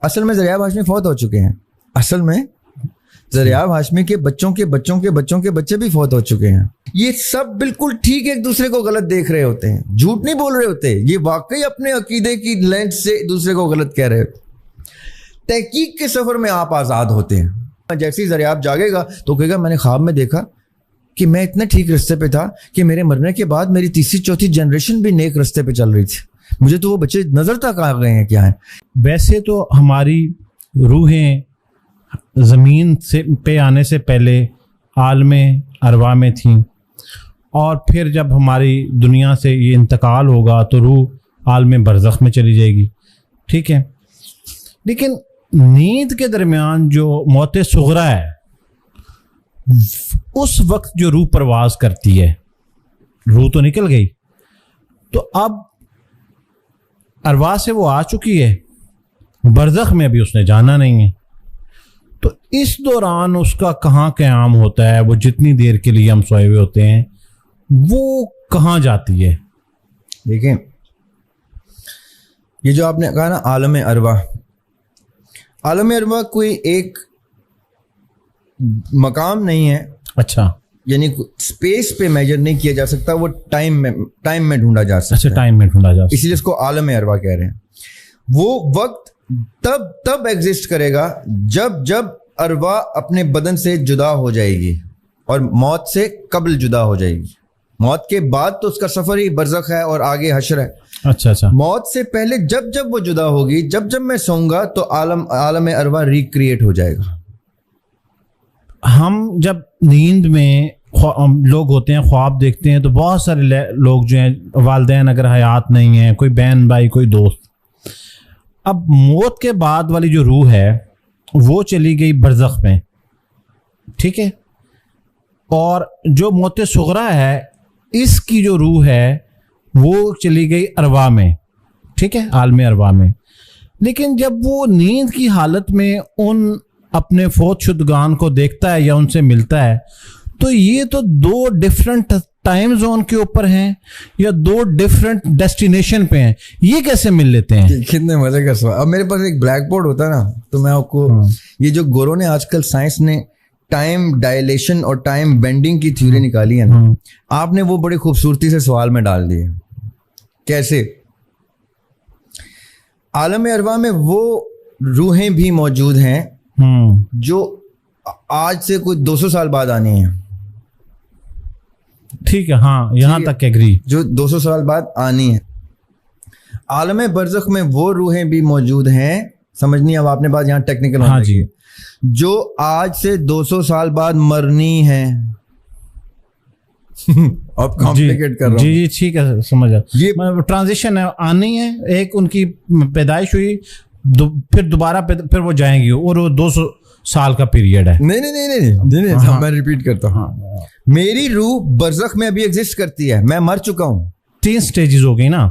اصل میں ذریعہ ہاشمی فوت ہو چکے ہیں. اصل میں ذریعہ ہاشمی کے بچوں کے بچوں کے بچوں کے بچے بھی فوت ہو چکے ہیں. یہ سب بالکل ٹھیک ایک دوسرے کو غلط دیکھ رہے ہوتے ہیں, جھوٹ نہیں بول رہے ہوتے, یہ واقعی اپنے عقیدے کی لینس سے دوسرے کو غلط کہہ رہے ہوتے. تحقیق کے سفر میں آپ آزاد ہوتے ہیں. جیسے ہی ذریعہ جاگے گا تو کہے گا میں نے خواب میں دیکھا کہ میں اتنا ٹھیک رستے پہ تھا کہ میرے مرنے کے بعد میری تیسری چوتھی جنریشن بھی نیک رستے پہ چل رہی تھی, مجھے تو وہ بچے نظر تک آ گئے ہیں کیا ہیں. ویسے تو ہماری روحیں زمین سے پہ آنے سے پہلے عالم ارواح میں تھیں, اور پھر جب ہماری دنیا سے یہ انتقال ہوگا تو روح عالم برزخ میں چلی جائے گی. ٹھیک ہے, لیکن نیند کے درمیان جو موت صغریٰ ہے اس وقت جو روح پرواز کرتی ہے, روح تو نکل گئی, تو اب ارواح سے وہ آ چکی ہے, برزخ میں ابھی اس نے جانا نہیں ہے. تو اس دوران اس کا کہاں قیام ہوتا ہے, وہ جتنی دیر کے لیے ہم سوئے ہوئے ہوتے ہیں وہ کہاں جاتی ہے. دیکھیں یہ جو آپ نے کہا نا عالم ارواح, عالم ارواح کوئی ایک مقام نہیں ہے. اچھا, یعنی اسپیس پہ میجر نہیں کیا جا سکتا, وہ ٹائم میں ڈھونڈا جا سکتا. اچھا, ٹائم میں ڈھونڈا جا سکتا, اسی لیے اس کو عالم ارواح کہہ رہے ہیں. وہ وقت تب ایگزسٹ کرے گا جب ارواح اپنے بدن سے جدا ہو جائے گی اور موت سے قبل جدا ہو جائے گی. موت کے بعد تو اس کا سفر ہی برزخ ہے اور آگے حشر ہے. اچھا, موت سے پہلے جب وہ جدا ہوگی, جب میں سوؤں گا تو عالم ارواح ریکریٹ ہو جائے گا. ہم جب نیند میں لوگ ہوتے ہیں, خواب دیکھتے ہیں, تو بہت سارے لوگ جو ہیں والدین اگر حیات نہیں ہیں, کوئی بہن بھائی کوئی دوست, اب موت کے بعد والی جو روح ہے وہ چلی گئی برزخ میں. ٹھیک ہے, اور جو موت صغریٰ ہے اس کی جو روح ہے وہ چلی گئی ارواح میں. ٹھیک ہے, عالم ارواح میں. لیکن جب وہ نیند کی حالت میں ان اپنے فوت شدگان کو دیکھتا ہے یا ان سے ملتا ہے, تو یہ تو دو ڈفرنٹ ٹائم زون کے اوپر ہیں یا دو ڈفرنٹ ڈیسٹینیشن پہ ہیں, یہ کیسے مل لیتے ہیں؟ کتنے مزے کا سوال. اب میرے پاس ایک بلیک بورڈ ہوتا ہے نا, تو میں آپ کو یہ جو گورو نے آج کل سائنس نے ٹائم ڈائلیشن اور ٹائم بینڈنگ کی تھیوری نکالی ہے نا, آپ نے وہ بڑی خوبصورتی سے سوال میں ڈال دیے. کیسے؟ عالم ارواح میں وہ روحیں بھی موجود ہیں جو آج سے کوئی 200 سال بعد آنی ہیں. ٹھیک ہے, ہاں, یہاں تک ایگری, جو 200 سال بعد آنی ہے. عالم برزخ میں وہ روحیں بھی موجود ہیں, سمجھنی اب آپ نے بات یہاں ٹیکنیکل ہونا چاہیے, جو آج سے 200 سال بعد مرنی ہے. اب کمپلیکیٹ کر رہا ہوں. جی ٹھیک ہے, سمجھ آ, یہ ٹرانزیشن ہے, آنی ہے, ایک ان کی پیدائش ہوئی, پھر دوبارہ پھر وہ جائیں گی, اور وہ 200 سال کا پیریڈ ہے. نہیں, میں ریپیٹ کرتا ہوں. میری روح برزخ میں ابھی ایگزسٹ کرتی ہے, میں مر چکا ہوں. 3 سٹیجز ہو گئی نا,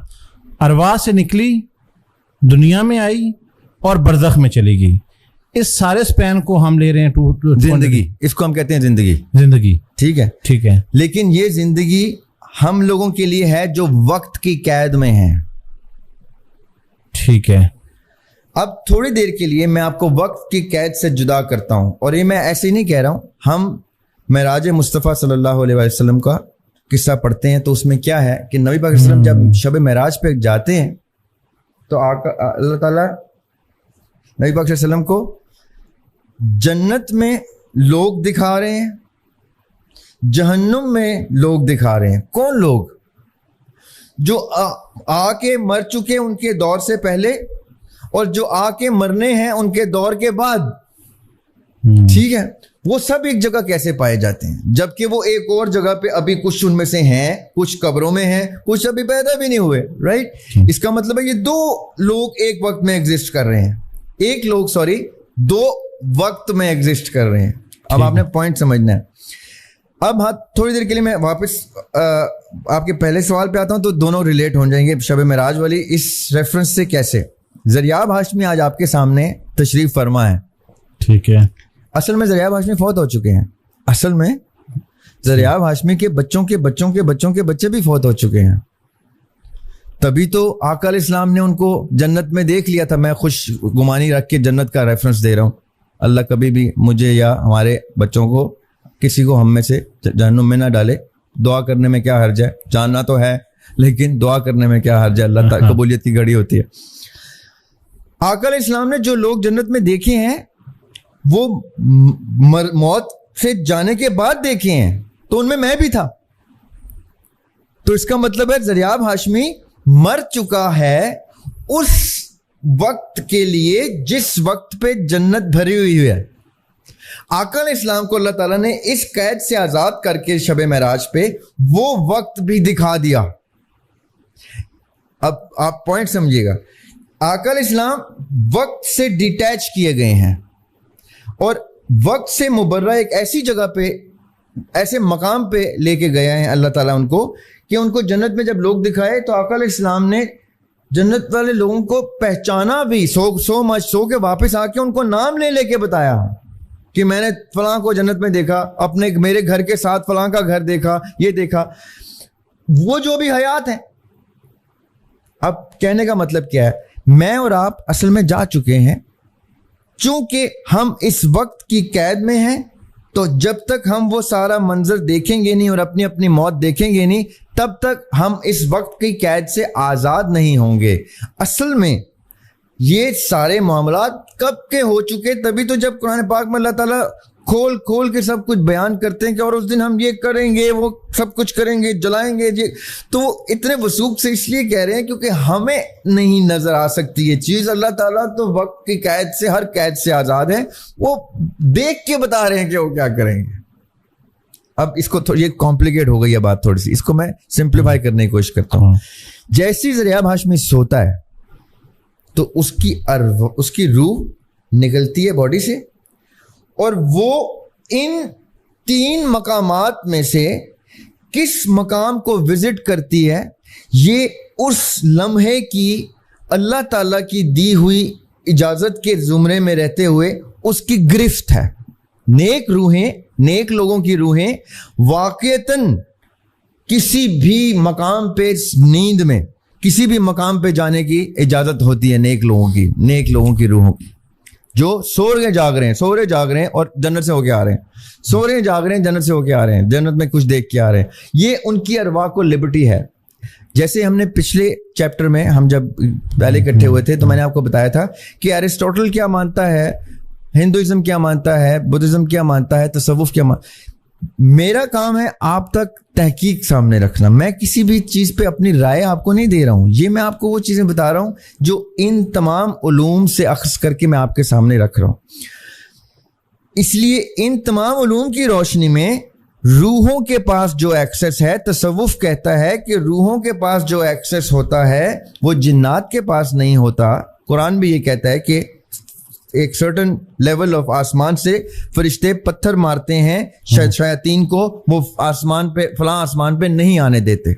ارواح سے نکلی, دنیا میں آئی اور برزخ میں چلی گئی. اس سارے سپین کو ہم لے رہے ہیں زندگی, اس کو ہم کہتے ہیں زندگی. ٹھیک ہے, لیکن یہ زندگی ہم لوگوں کے لیے ہے جو وقت کی قید میں ہے. ٹھیک ہے, اب تھوڑی دیر کے لیے میں آپ کو وقت کی قید سے جدا کرتا ہوں, اور یہ میں ایسے ہی نہیں کہہ رہا ہوں. ہم معراج مصطفیٰ صلی اللہ علیہ وسلم کا قصہ پڑھتے ہیں, تو اس میں کیا ہے کہ نبی پاک علیہ وسلم جب شب معراج پہ جاتے ہیں تو اللہ تعالیٰ نبی پاک علیہ وسلم کو جنت میں لوگ دکھا رہے ہیں, جہنم میں لوگ دکھا رہے ہیں. کون لوگ؟ جو آ کے مر چکے ان کے دور سے پہلے, اور جو آ کے مرنے ہیں ان کے دور کے بعد. ٹھیک ہے, وہ سب ایک جگہ کیسے پائے جاتے ہیں, جبکہ وہ ایک اور جگہ پہ ابھی کچھ ان میں سے ہیں, کچھ قبروں میں ہیں, کچھ ابھی پیدا بھی نہیں ہوئے. رائٹ, اس کا مطلب ہے یہ 2 لوگ ایک وقت میں ایگزسٹ کر رہے ہیں. 2 وقت میں ایگزسٹ کر رہے ہیں. اب آپ نے پوائنٹ سمجھنا ہے. اب تھوڑی دیر کے لیے میں واپس آپ کے پہلے سوال پہ آتا ہوں, تو دونوں ریلیٹ ہو جائیں گے. شب معراج والی اس ریفرنس سے کیسے؟ ذریعہ ہاشمی آج آپ کے سامنے تشریف فرما ہے. ٹھیک ہے, اصل میں ذریعہ ہاشمی فوت ہو چکے ہیں. اصل میں ذریعہ ہاشمی کے بچوں کے بچوں کے بچوں کے بچے بھی فوت ہو چکے ہیں. तभी तो आका अलैहिस्सलाम ने उनको जन्नत में देख लिया था. मैं खुश गुमानी रख के जन्नत का रेफरेंस दे रहा हूँ. अल्लाह कभी भी मुझे या हमारे बच्चों को, किसी को हम में से जहन्नुम में ना डाले. दुआ करने में क्या हर्ज है, जानना तो है लेकिन दुआ करने में क्या हर्ज है, अल्लाह ताला कबूलियत की घड़ी होती है. आका अलैहिस्सलाम ने जो लोग जन्नत में देखे हैं वो मौत से जाने के बाद देखे हैं, तो उनमें मैं भी था. तो इसका मतलब है ज़रियाब हाशमी मर चुका है उस वक्त के लिए जिस वक्त पे जन्नत भरी हुई है. आका अलैहिस्सलाम को अल्लाह ताला ने इस कैद से आजाद करके शब मेराज पे वो वक्त भी दिखा दिया. अब आप पॉइंट समझिएगा. आका अलैहिस्सलाम वक्त से डिटैच किए गए हैं और वक्त से मुबर्रा एक ऐसी जगह पे, ऐसे मकाम पे लेके गया है अल्लाह ताला उनको कि उनको जन्नत में जब लोग दिखाए तो आका अलैहिस्सलाम ने जन्नत वाले लोगों को पहचाना भी. सो के वापस आके उनको नाम ले लेके बताया कि मैंने फलां को जन्नत में देखा, अपने मेरे घर के साथ फलां का घर देखा, ये देखा. वो जो भी हयात है. अब कहने का मतलब क्या है, मैं और आप असल में जा चुके हैं. चूंकि हम इस वक्त की कैद में हैं तो जब तक हम वो सारा मंजर देखेंगे नहीं और अपनी अपनी मौत देखेंगे नहीं, तब तक हम इस वक्त की कैद से आज़ाद नहीं होंगे. असल में ये सारे मामलात कब के हो चुके, तभी तो जब कुरान पाक में अल्लाह ताला खोल खोल के सब कुछ बयान करते हैं कि और उस दिन हम ये करेंगे, वो सब कुछ करेंगे, जलाएंगे ये, तो वो इतने वसूख से इसलिए कह रहे हैं क्योंकि हमें नहीं नजर आ सकती ये चीज. अल्लाह ताला तो वक्त की कैद से, हर कैद से आजाद है. वो देख के बता रहे हैं कि वो क्या करेंगे. अब इसको ये कॉम्प्लिकेट हो गई है बात थोड़ी सी, इसको मैं सिंप्लीफाई करने की कोशिश करता हूँ. जैसी ज़रियाब हाशमी सोता है तो उसकी रूह निकलती है बॉडी से और वो इन 3 मकामात में से किस मकाम को विजिट करती है, ये उस लम्हे की अल्लाह ताला की दी हुई इजाजत के जुमरे में रहते हुए उसकी गिरफ्त है. नेक रूहें, नेक लोगों की रूहें वाक़यतन किसी भी मकाम पे, नींद में किसी भी मकाम पे जाने की इजाजत होती है नेक लोगों की रूहों की, जो सो रहे जाग रहे हैं और जन्नत से होके आ रहे हैं, सो रहे जाग रहे हैं, जन्नत से होके आ रहे हैं, जन्नत में कुछ देख के आ रहे हैं. ये उनकी अरवाह को लिबर्टी है. जैसे हमने पिछले चैप्टर में हम जब पहले इकट्ठे हुए थे तो मैंने आपको बताया था कि अरिस्टोटल क्या मानता है, हिंदुइज्म क्या मानता है, बुद्धिज्म क्या मानता है, तसव्वुफ क्या मेरा काम है आप तक तहकीक सामने रखना. मैं किसी भी चीज पे अपनी राय आपको नहीं दे रहा हूं. ये मैं आपको वो चीजें बता रहा हूं जो इन तमाम उलूम से अख्ज़ करके मैं आपके सामने रख रहा हूं. इसलिए इन तमाम उलूम की रोशनी में रूहों के पास जो एक्सेस है, तसव्वुफ कहता है कि रूहों के पास जो एक्सेस होता है वो जिन्नात के पास नहीं होता. कुरान भी ये कहता है कि एक सर्टन लेवल ऑफ आसमान से फरिश्ते पत्थर मारते हैं शयातीन को, वो आसमान पे, फलां आसमान पे नहीं आने देते.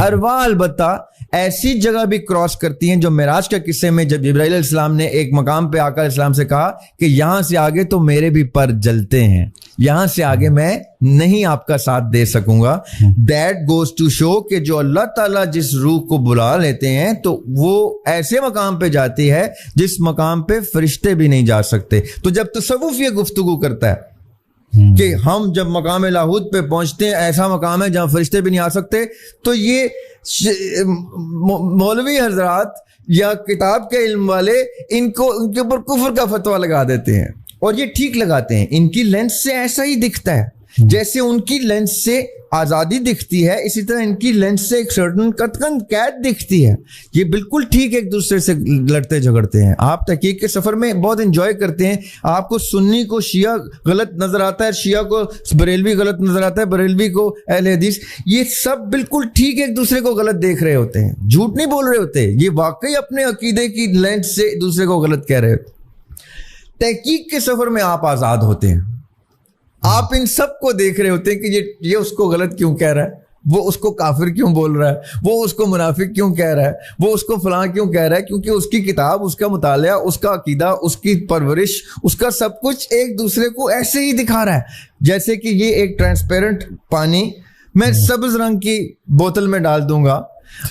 अरवाह अलबत्ता ऐसी जगह भी क्रॉस करती हैं जो मिराज के किस्से में जब जिब्राइल अलैहिस्सलाम ने एक मकाम पे आका अलैहिस्सलाम से कहा कि यहां से आगे तो मेरे भी पर जलते हैं, यहां से आगे मैं नहीं आपका साथ दे सकूंगा. दैट गोज टू शो कि जो अल्लाह ताला जिस रूह को बुला लेते हैं तो वो ऐसे मकाम पे जाती है जिस मकाम पे फरिश्ते भी नहीं जा सकते. तो जब तसव्वुफ ये गुफ्तगू करता है कि हम जब मकाम लाहूत पे पहुंचते हैं, ऐसा मकाम है जहां फरिश्ते भी नहीं आ सकते, तो ये मौलवी हजरात या किताब के इल्म वाले इनको उनके ऊपर कुफर का फतवा लगा देते हैं. और ये ठीक लगाते हैं. इनकी लेंस से ऐसा ही दिखता है, जैसे उनकी लेंस से आज़ादी दिखती है, इसी तरह इनकी लेंस से एक सर्टन कतकन कैद दिखती है. ये बिल्कुल ठीक एक दूसरे से लड़ते झगड़ते हैं. आप तहकीक के सफर में बहुत एंजॉय करते हैं. आपको सुन्नी को शिया गलत नजर आता है, शिया को बरेलवी गलत नजर आता है, बरेलवी को अहले हदीस. ये सब बिल्कुल ठीक एक दूसरे को गलत देख रहे होते हैं, झूठ नहीं बोल रहे होते. ये वाकई अपने अकीदे की लेंस से दूसरे को गलत कह रहे होते. तहकीक के सफर में आप आजाद होते हैं. आप इन सब को देख रहे होते हैं कि ये उसको गलत क्यों कह रहा है, वो उसको काफिर क्यों बोल रहा है, वो उसको मुनाफिक क्यों कह रहा है, वो उसको फलां क्यों कह रहा है. क्योंकि उसकी किताब, उसका मुतालिया, उसका अकीदा, उसकी परवरिश, उसका सब कुछ एक दूसरे को ऐसे ही दिखा रहा है. जैसे कि ये एक ट्रांसपेरेंट पानी मैं सब्ज रंग की बोतल में डाल दूंगा,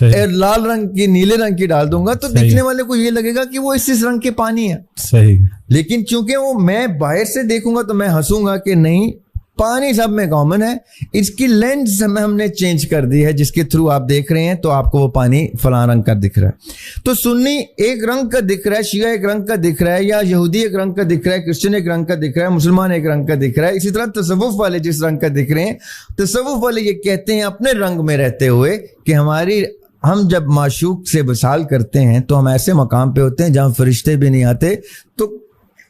लाल रंग की, नीले रंग की डाल दूंगा तो दिखने वाले को ये लगेगा कि वो इस रंग के पानी है। सही। लेकिन चूंकि वो मैं बाहर से देखूंगा तो मैं हंसूंगा कि नहीं, पानी सब में कॉमन है, इसकी लेंस हमने चेंज कर दी है जिसके थ्रू आप देख रहे हैं तो आपको वो पानी फलां रंग का दिख रहा है। तो सुन्नी एक रंग का दिख रहा है, शिया एक रंग का दिख रहा है, या यहूदी एक रंग का दिख रहा है, क्रिश्चियन एक रंग का दिख रहा है, मुसलमान एक रंग का दिख रहा है। इसी तरह तसव्वुफ वाले जिस रंग का दिख रहे हैं, तसव्वुफ वाले ये कहते हैं अपने रंग में रहते हुए कि हम जब माशूक से विसाल करते हैं तो हम ऐसे मकाम पे होते हैं जहां फरिश्ते भी नहीं आते। तो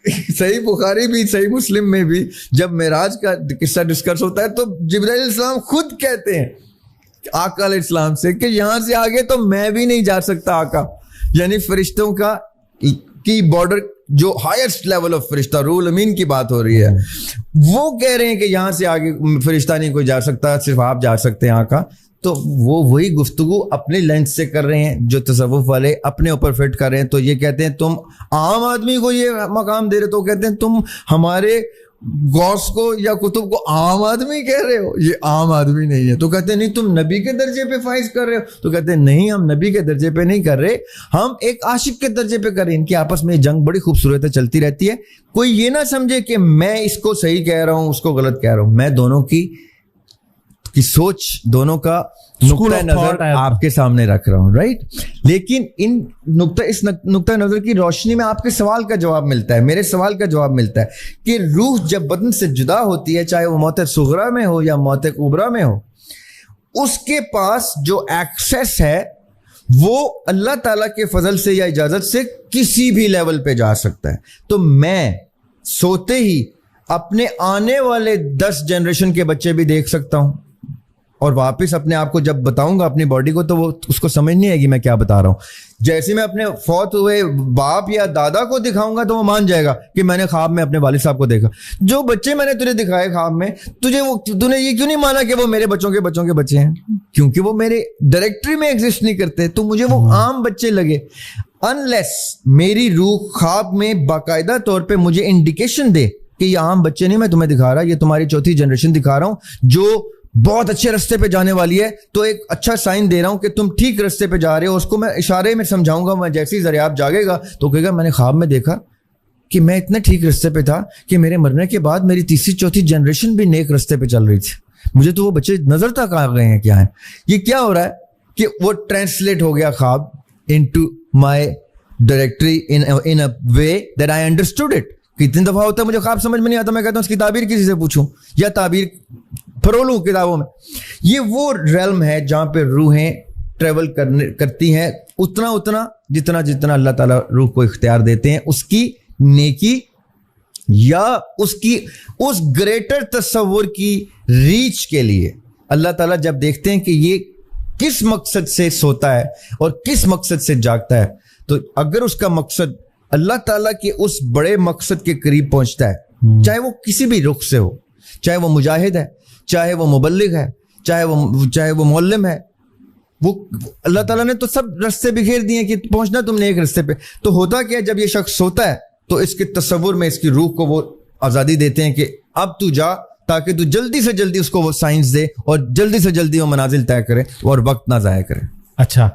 सही बुखारी भी, सही मुस्लिम में भी जब मेराज का किस्सा डिस्कस होता है तो जिब्राइल अलैहिस्सलाम खुद कहते हैं आका अलैहिस्सलाम से कि यहां से आगे तो मैं भी नहीं जा सकता आका, यानी फरिश्तों का की बॉर्डर जो हाईएस्ट लेवल ऑफ फरिश्ता, रूहुल अमीन की बात हो रही है, वो कह रहे हैं कि यहां से आगे फरिश्ता नहीं कोई जा सकता, सिर्फ आप जा सकते हैं आका। तो वो वही गुफ्तगू अपने लेंस से कर रहे हैं जो तसव्वुफ वाले अपने ऊपर फिट कर रहे हैं। तो ये कहते हैं तुम आम आदमी को ये मकाम दे रहे, तो कहते हैं तुम हमारे गौस को या कुतुब को आम आदमी कह रहे हो, ये आम आदमी नहीं है। तो कहते हैं नहीं तुम नबी के दर्जे पे फाइज कर रहे हो, तो कहते हैं नहीं हम नबी के दर्जे पे नहीं कर रहे, हम एक आशिक के दर्जे पे कर रहे हैं। इनकी आपस में जंग बड़ी खूबसूरत है, चलती रहती है। कोई ये ना समझे कि मैं इसको सही कह रहा हूं उसको गलत कह रहा हूं, मैं दोनों की सोच, दोनों का नुक्ता नजर आपके सामने रख रहा हूं, राइट। लेकिन इस नुक्ता नजर की रोशनी में आपके सवाल का जवाब मिलता है, मेरे सवाल का जवाब मिलता है कि रूह जब बदन से जुदा होती है, चाहे वो मौत सुगरा में हो या मौत कुबरा में हो, उसके पास जो एक्सेस है वो अल्लाह ताला के फजल से या इजाजत से किसी भी लेवल पे जा सकता है। तो मैं सोते ही अपने आने वाले 10 जनरेशन के बच्चे भी देख सकता हूं, और वापस अपने आप को जब बताऊंगा अपनी बॉडी को तो वो उसको समझ नहीं आएगी मैं क्या बता रहा हूं। जैसे मैं अपने फौत हुए बाप या दादा को दिखाऊंगा तो वो मान जाएगा कि मैंने ख्वाब में अपने वालिद साहब को देखा। जो बच्चे मैंने तुझे दिखाए ख्वाब में, तूने ये क्यों नहीं माना कि वो मेरे बच्चों के बच्चे हैं? क्योंकि वो मेरे डायरेक्टरी में एग्जिस्ट नहीं करते, तो मुझे वो आम बच्चे लगे। अनलेस मेरी रूह ख्वाब में बाकायदा तौर पर मुझे इंडिकेशन दे कि ये आम बच्चे नहीं मैं तुम्हें दिखा रहा, ये तुम्हारी चौथी जनरेशन दिखा रहा हूं जो बहुत अच्छे रास्ते पे जाने वाली है, तो एक अच्छा साइन दे रहा हूं कि तुम ठीक रास्ते पे जा रहे हो। उसको मैं इशारे में समझाऊंगा, मैं जैसे ही ज़रियाब जागेगा तो कहेगा मैंने ख्वाब में देखा कि मैं इतने ठीक रास्ते पे था कि मेरे मरने के बाद मेरी तीसरी चौथी जनरेशन भी नेक रास्ते पे चल रही थी, मुझे तो वो बच्चे नजर तक आ गए हैं। क्या है ये, क्या हो रहा है कि वो ट्रांसलेट हो गया ख्वाब into my directory in a way that I understood it. कितनी दफा होता है मुझे ख्वाब समझ में नहीं आता, मैं कहता हूं उसकी ताबीर किसी से पूछूं या ताबीर फरोलूं किताबों में। ये वो रेल्म है जहां पे रूहें ट्रेवल करती हैं उतना जितना अल्लाह ताला रूह को इख्तियार देते हैं, उसकी नेकी या उसकी उस ग्रेटर तस्वुर की रीच के लिए। अल्लाह ताला जब देखते हैं कि ये किस मकसद से सोता है और किस मकसद से जागता है, तो अगर उसका मकसद अल्लाह ताला के उस बड़े मकसद के करीब पहुंचता है, चाहे वो किसी भी रुख से हो, चाहे वो मुजाहिद है, चाहे वो मुबल्लिग है, चाहे वो मुअल्लिम है, वो अल्लाह ताला ने तो सब रास्ते बिखेर दिए कि पहुंचना तुमने एक रास्ते पे। तो होता क्या, जब ये शख्स सोता है तो इसके तस्वुर में इसकी रूह को वो आजादी देते हैं कि अब तू जा, ताकि तू जल्दी से जल्दी उसको वो साइंस दे और जल्दी से जल्दी वो मनाजिल तय करे और वक्त ना जाया करे। अच्छा,